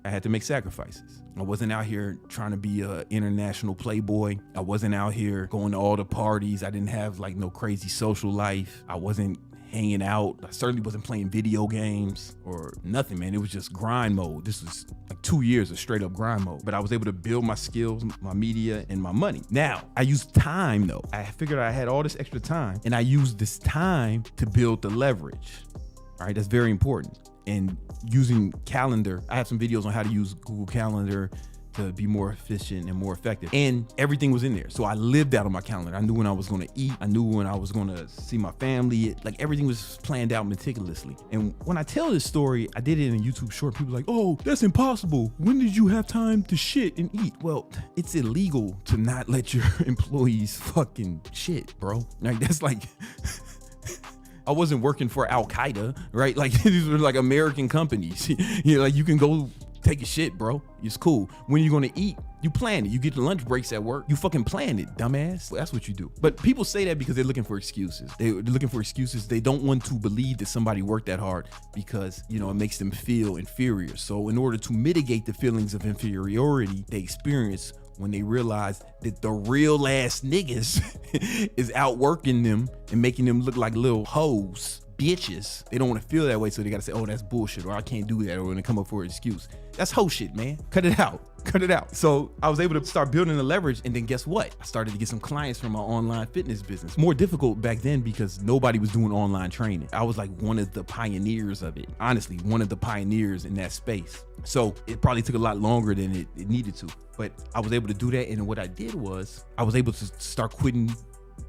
I had to make sacrifices. I wasn't out here trying to be a international playboy. I wasn't out here going to all the parties. I didn't have like no crazy social life. I wasn't hanging out. I certainly wasn't playing video games or nothing, man. It was just grind mode. This was like 2 years of straight up grind mode. But I was able to build my skills, my media, and my money. Now, I used time though. I figured I had all this extra time, and I used this time to build the leverage. All right, that's very important. And using calendar, I have some videos on how to use Google Calendar to be more efficient and more effective. And everything was in there. So I lived out on my calendar. I knew when I was gonna eat. I knew when I was gonna see my family. Like everything was planned out meticulously. And when I tell this story, I did it in a YouTube short. People are like, oh, that's impossible. When did you have time to shit and eat? Well, it's illegal to not let your employees fucking shit, bro. Like that's like, I wasn't working for Al Qaeda, right? Like these were like American companies. You know, like you can go take a shit, bro. It's cool. When you're gonna eat, you plan it. You get the lunch breaks at work. You fucking plan it, dumbass. Well, that's what you do. But people say that because they're looking for excuses. They're looking for excuses. They don't want to believe that somebody worked that hard because, you know, it makes them feel inferior. So in order to mitigate the feelings of inferiority they experience when they realize that the real ass niggas is outworking them and making them look like little hoes, bitches, they don't want to feel that way, so they gotta say, oh, that's bullshit, or I can't do that, or when they come up for an excuse. That's hoe shit, man. Cut it out. Cut it out. So I was able to start building the leverage, and then guess what? I started to get some clients from my online fitness business. More difficult back then because nobody was doing online training. I was like one of the pioneers of it. Honestly, one of the pioneers in that space. So it probably took a lot longer than it needed to, but I was able to do that. And what I did was I was able to start quitting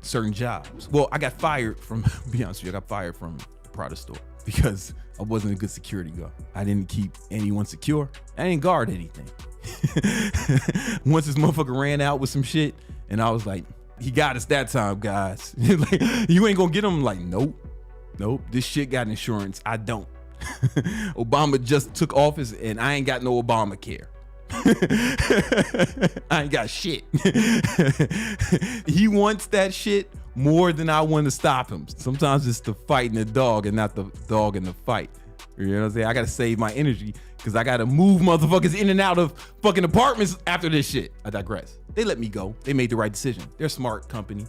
certain jobs. Well, I got fired from, be honest with you, I got fired from the Prada store because I wasn't a good security guard. I didn't keep anyone secure. I didn't guard anything. Once this motherfucker ran out with some shit, and I was like, he got us that time, guys. Like, you ain't gonna get him. Like, nope, this shit got insurance. I don't. Obama just took office, and I ain't got no Obamacare. I ain't got shit. He wants that shit more than I want to stop him. Sometimes it's the fight in the dog and not the dog in the fight. You know what I'm saying? I gotta save my energy because I gotta move motherfuckers in and out of fucking apartments after this shit. I digress. They let me go. They made the right decision. They're a smart company,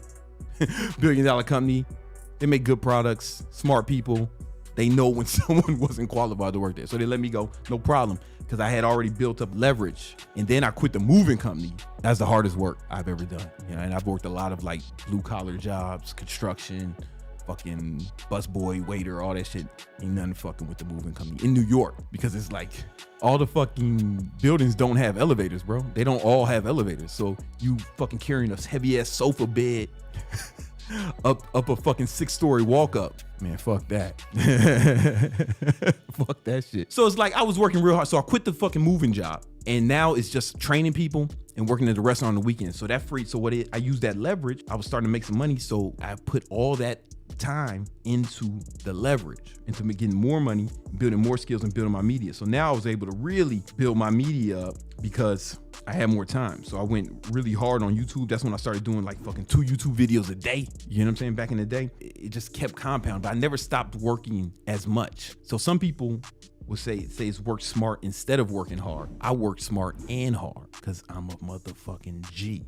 billion-dollar company. They make good products, smart people. They know when someone wasn't qualified to work there. So they let me go, no problem, because I had already built up leverage. And then I quit the moving company. That's the hardest work I've ever done. You know, and I've worked a lot of like blue collar jobs, construction, fucking busboy, waiter, all that shit. Ain't nothing fucking with the moving company in New York, because it's like all the fucking buildings don't have elevators, bro. They don't all have elevators. So you fucking carrying a heavy ass sofa bed up a fucking 6-story walk up. Man, fuck that. Fuck that shit. So it's like I was working real hard. So I quit the fucking moving job. And now it's just training people and working at the restaurant on the weekends. So that free, so I used that leverage. I was starting to make some money. So I put all that time into the leverage, into getting more money, building more skills, and building my media. So now I was able to really build my media up because I had more time. So I went really hard on YouTube. That's when I started doing like fucking 2 YouTube videos a day. You know what I'm saying? Back in the day, it just kept compounding, but I never stopped working as much. So some people would say it's work smart instead of working hard. I work smart and hard because I'm a motherfucking G.